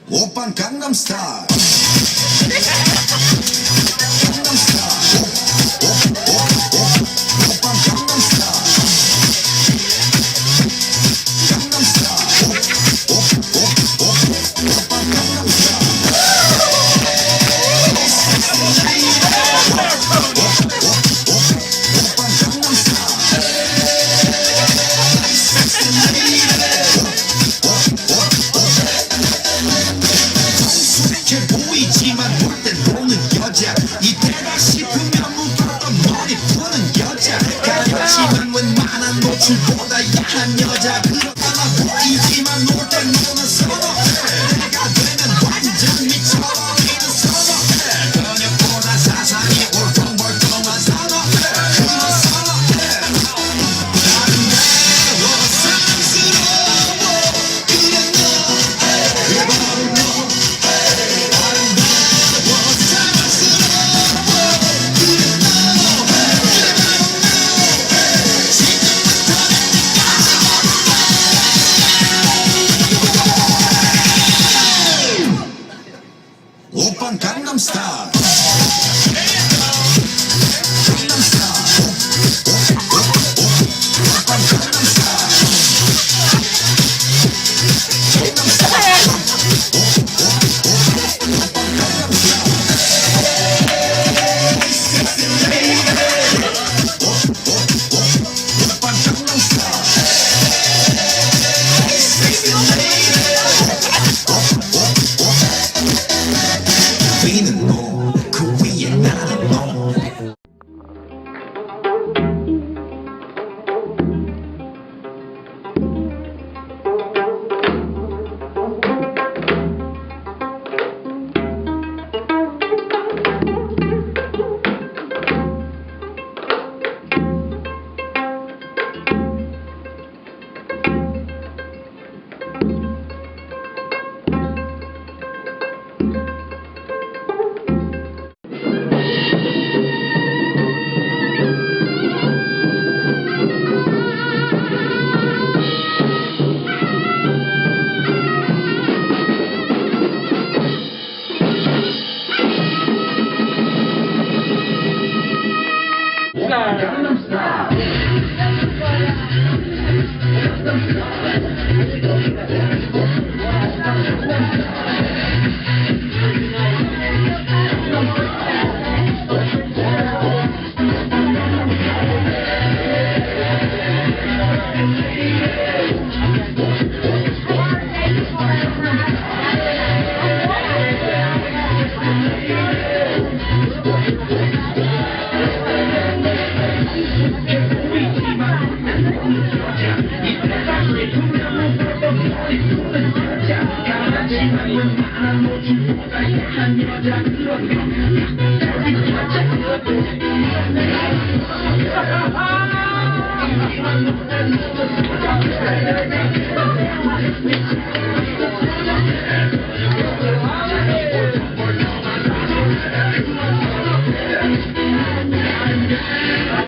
오빤 강남스타일 보이지만 볼 땐 노는 여자 이때다 싶으면 무조건 머리 푸는 여자 가렸지만 웬만한 노출보다 야한 여자 그렇다나 보이지만 놀 땐 노는 선호해 내가 되면 완전 미쳐버리는 선호해 근육보다 사상이 울퉁불퉁한 선호해 그런 선호해 아름다워 사랑스러워 그래 너 그래 바로 너 오빤 강남스타일 위는 너, 그 위에 나는 너